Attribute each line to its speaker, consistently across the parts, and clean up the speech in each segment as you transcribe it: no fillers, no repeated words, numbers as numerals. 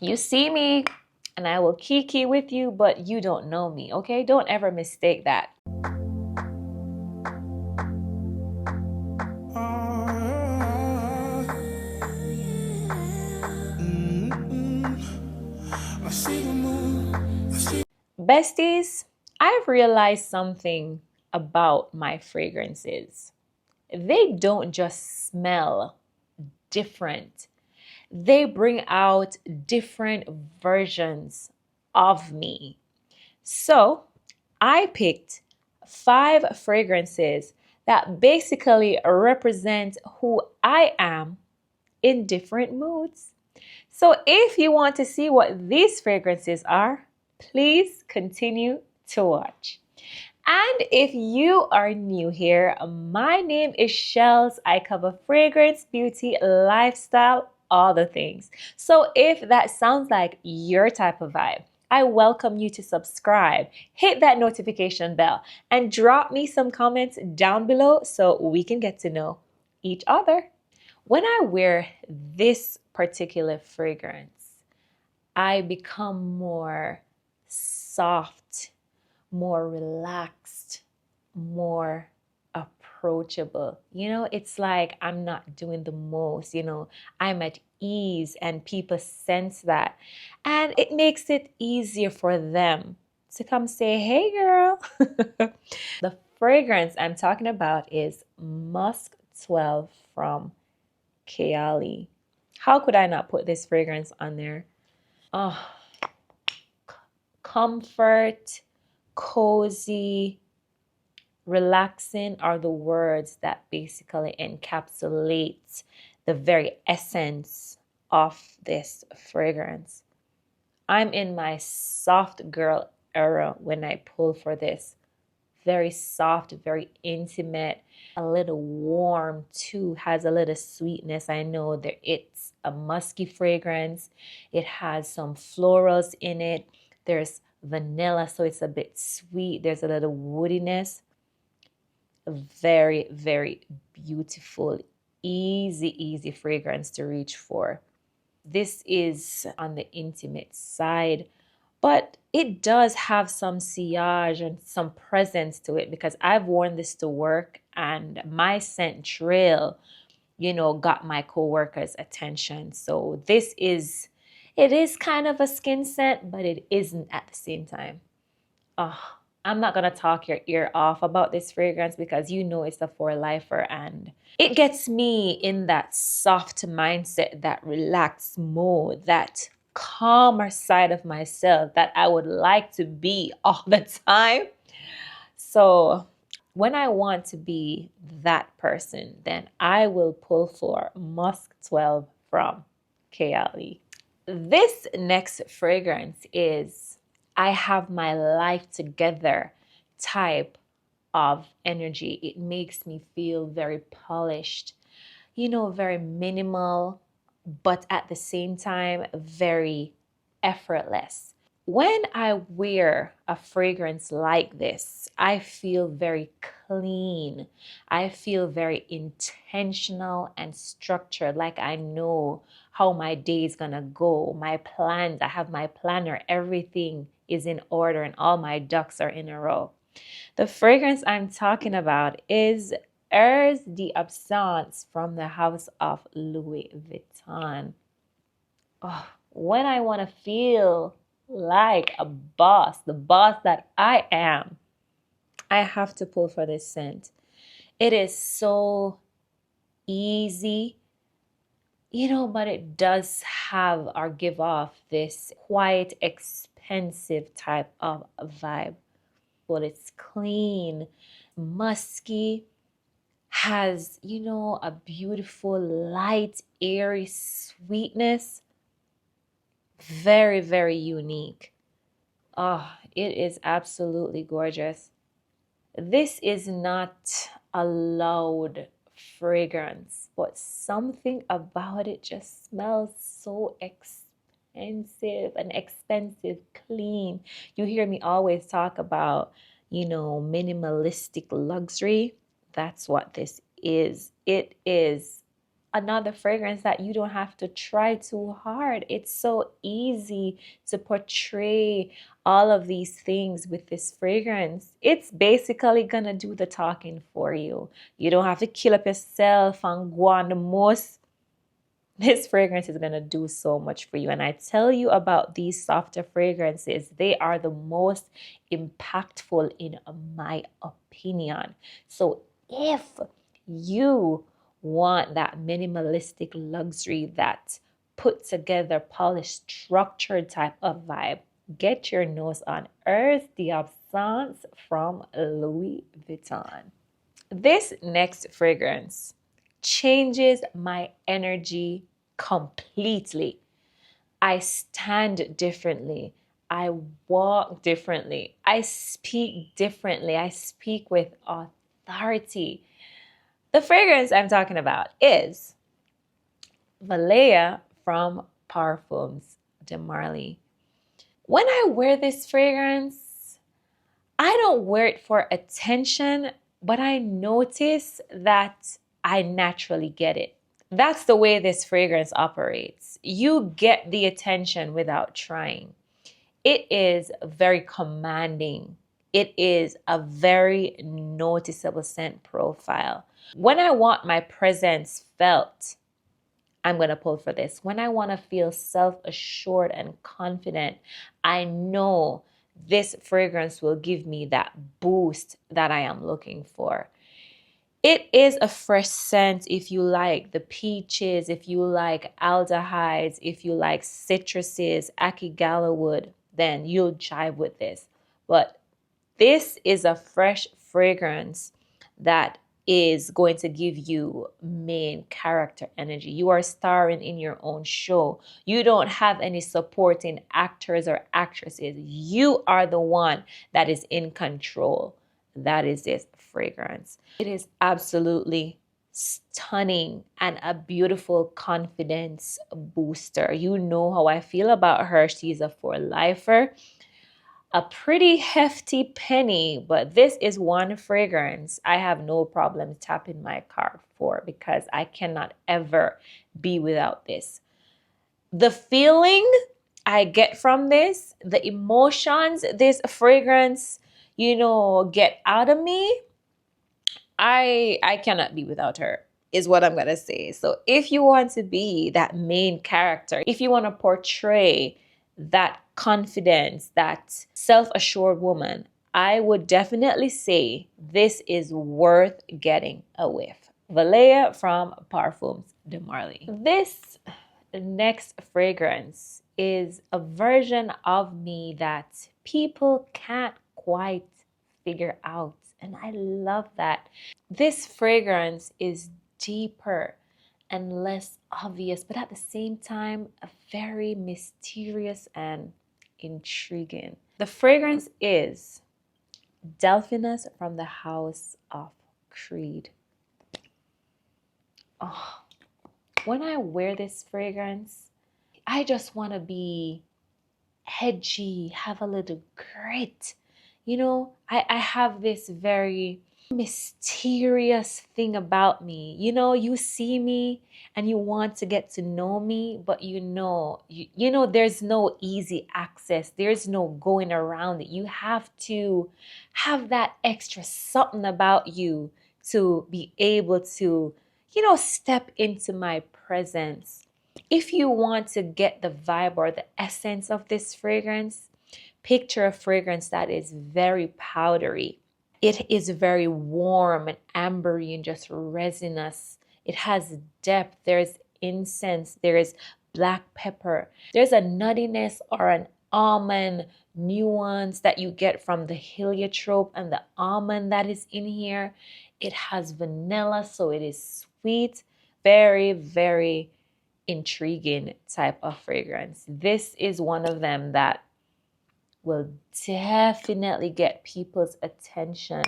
Speaker 1: You see me and I will kiki with you, but you don't know me, okay? Don't ever mistake that. Besties, I've realized something about my fragrances. They don't just smell different, they bring out different versions of me. So I picked 5 fragrances that basically represent who I am in different moods. So if you want to see what these fragrances are, please continue to watch. And if you are new here, my name is Shells. I cover fragrance, beauty, lifestyle, all the things. So if that sounds like your type of vibe, I welcome you to subscribe, hit that notification bell, and drop me some comments down below so we can get to know each other. When I wear this particular fragrance, I become more soft, more relaxed, more approachable. It's like I'm not doing the most, I'm at ease and people sense that. And it makes it easier for them to come say, hey, girl. The fragrance I'm talking about is Musk 12 from Kayali. How could I not put this fragrance on there? Oh, comfort, cozy, relaxing are the words that basically encapsulate the very essence of this fragrance. I'm in my soft girl era when I pull for this. Very soft, very intimate, a little warm too, has a little sweetness. I know that it's a musky fragrance. It has some florals in it. There's vanilla, so it's a bit sweet. There's a little woodiness. Very, very beautiful, easy fragrance to reach for. This is on the intimate side, but it does have some sillage and some presence to it because I've worn this to work and my scent trail, got my coworkers' attention. So it is kind of a skin scent, but it isn't at the same time. Oh, I'm not going to talk your ear off about this fragrance because it's a for-lifer and it gets me in that soft mindset, that relaxed mode, that calmer side of myself that I would like to be all the time. So when I want to be that person, then I will pull for Musk 12 from Kayali. This next fragrance is I have my life together type of energy. It makes me feel very polished, very minimal, but at the same time, very effortless. When I wear a fragrance like this, I feel very clean. I feel very intentional and structured, like I know how my day is gonna go. My plans, I have my planner, everything is in order and all my ducks are in a row. The fragrance I'm talking about is Airs d'Absence from the house of Louis Vuitton. Oh, when I want to feel like a boss, the boss that I am, I have to pull for this scent. It is so easy, but it does have or give off this quiet, expensive type of vibe. But it's clean, musky, has, a beautiful, light, airy sweetness. Very, very unique. Oh, it is absolutely gorgeous. This is not a loud fragrance, but something about it just smells so expensive, clean. You hear me always talk about, minimalistic luxury. That's what this is. It is another fragrance that you don't have to try too hard. It's so easy to portray all of these things with this fragrance. It's basically gonna do the talking for you. You don't have to kill up yourself and go on the most. This fragrance is going to do so much for you. And I tell you about these softer fragrances, they are the most impactful in my opinion. So if you want that minimalistic luxury, that put together, polished, structured type of vibe, get your nose on Earth d'Absence from Louis Vuitton. This next fragrance changes my energy completely. I stand differently. I walk differently. I speak differently. I speak with authority. The fragrance I'm talking about is Valea from Parfums de Marly. When I wear this fragrance, I don't wear it for attention, but I notice that I naturally get it. That's the way this fragrance operates. You get the attention without trying. It is very commanding. It is a very noticeable scent profile. When I want my presence felt, I'm going to pull for this. When I want to feel self-assured and confident, I know this fragrance will give me that boost that I am looking for. It is a fresh scent if you like the peaches, if you like aldehydes, if you like citruses, akigalawood, then you'll jive with this. But this is a fresh fragrance that is going to give you main character energy. You are starring in your own show. You don't have any supporting actors or actresses. You are the one that is in control. That is this fragrance. It is absolutely stunning and a beautiful confidence booster. You know how I feel about her. She's a for-lifer. A pretty hefty penny, but this is one fragrance I have no problem tapping my car for because I cannot ever be without this. The feeling I get from this, the emotions this fragrance, get out of me, I cannot be without her, is what I'm gonna say. So if you want to be that main character, if you want to portray that confidence, that self-assured woman, I would definitely say this is worth getting a whiff. Valea from Parfums de Marly. This next fragrance is a version of me that people can't quite figure out. And I love that. This fragrance is deeper and less obvious, but at the same time, very mysterious and intriguing. The fragrance is Delphinus from the House of Creed. Oh, when I wear this fragrance, I just want to be edgy, have a little grit. I have this very mysterious thing about me. You see me and you want to get to know me, but there's no easy access. There's no going around it. You have to have that extra something about you to be able to, step into my presence. If you want to get the vibe or the essence of this fragrance, picture a fragrance that is very powdery. It is very warm and ambery and just resinous. It has depth. There's incense. There's black pepper. There's a nuttiness or an almond nuance that you get from the heliotrope and the almond that is in here. It has vanilla, so it is sweet. Very, very intriguing type of fragrance. This is one of them that will definitely get people's attention.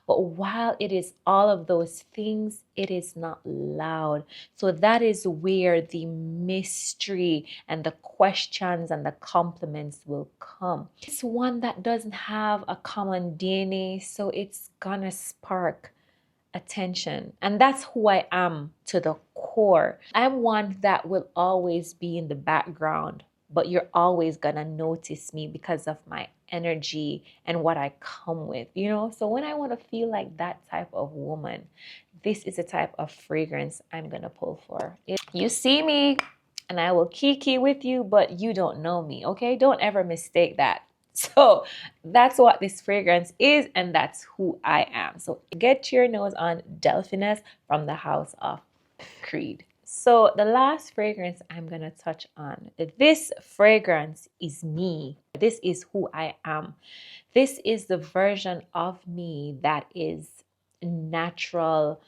Speaker 1: But while it is all of those things, it is not loud. So that is where the mystery and the questions and the compliments will come. It's one that doesn't have a common DNA, so it's gonna spark attention. And that's who I am to the core. core. I'm one that will always be in the background, but you're always gonna notice me because of my energy and what I come with, you know? So when I want to feel like that type of woman, this is the type of fragrance I'm gonna pull for. You see me and I will kiki with you, but you don't know me, okay? Don't ever mistake that. So that's what this fragrance is, and that's who I am. So get your nose on Delphiness from the House of Creed. So the last fragrance I'm going to touch on, this fragrance is me. This is who I am. This is the version of me that is natural,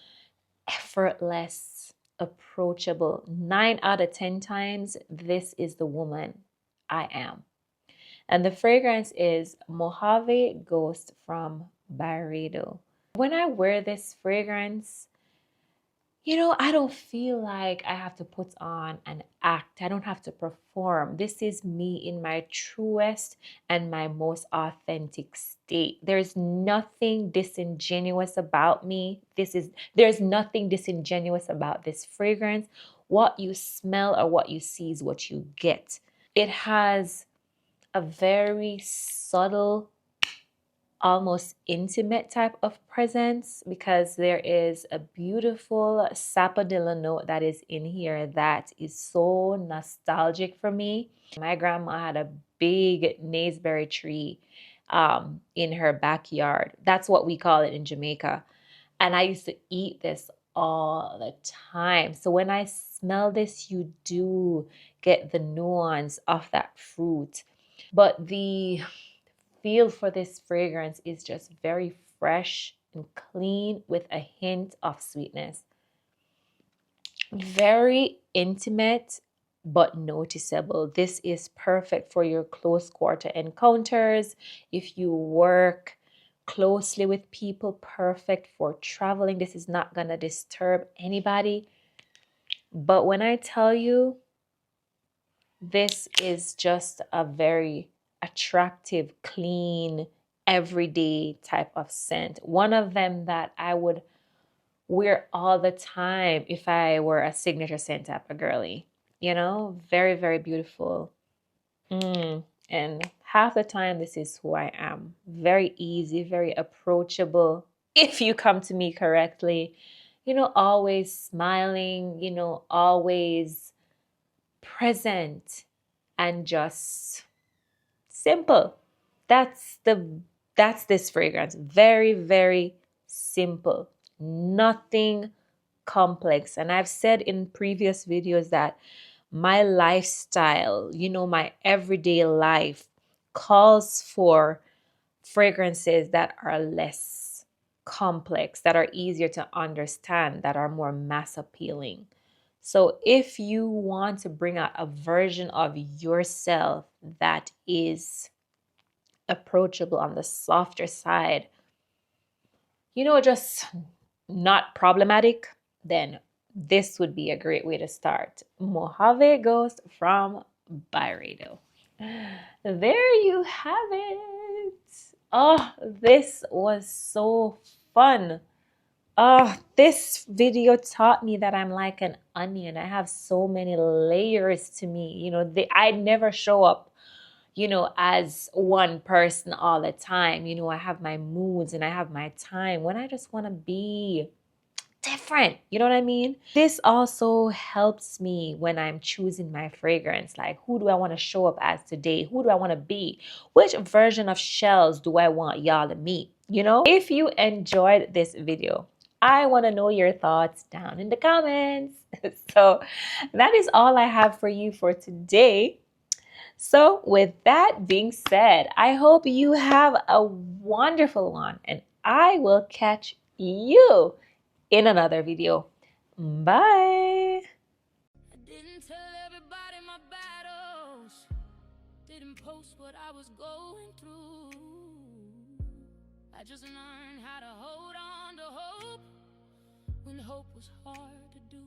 Speaker 1: effortless, approachable. 9 out of 10 times, this is the woman I am. And the fragrance is Mojave Ghost from Byredo. When I wear this fragrance, you know, I don't feel like I have to put on an act. I don't have to perform. This is me in my truest and my most authentic state. There's nothing disingenuous about me. There's nothing disingenuous about this fragrance. What you smell or what you see is what you get. It has a very subtle, almost intimate type of presence because there is a beautiful sapodilla note that is in here that is so nostalgic for me. My grandma had a big naseberry tree in her backyard. That's what we call it in Jamaica. And I used to eat this all the time. So when I smell this, you do get the nuance of that fruit. But the feel for this fragrance is just very fresh and clean with a hint of sweetness. Very intimate but noticeable. This is perfect for your close quarter encounters. If you work closely with people, perfect for traveling. This is not gonna disturb anybody. But when I tell you, this is just a very attractive, clean, everyday type of scent. One of them that I would wear all the time if I were a signature scent type of girly. You know, very, very beautiful. And half the time, this is who I am. Very easy, very approachable. If you come to me correctly, you know, always smiling, you know, always present and just simple. That's this fragrance. Very, very simple. Nothing complex. And I've said in previous videos that my lifestyle, you know, my everyday life calls for fragrances that are less complex, that are easier to understand, that are more mass appealing. So if you want to bring out a version of yourself that is approachable on the softer side, you know, just not problematic, then this would be a great way to start. Mojave Ghost from Byredo. There you have it. Oh, this was so fun. Oh, this video taught me that I'm like an onion. I have so many layers to me. You know, I never show up, you know, as one person all the time. You know, I have my moods and I have my time when I just want to be different. You know what I mean? This also helps me when I'm choosing my fragrance. Like, who do I want to show up as today? Who do I want to be? Which version of shells do I want y'all to meet? You know, if you enjoyed this video, I want to know your thoughts down in the comments. So that is all I have for you for today. So with that being said, I hope you have a wonderful one and I will catch you in another video. Bye. I didn't tell everybody my battles. Didn't post what I was going through. I just learned how to hold on to hope when hope was hard to do.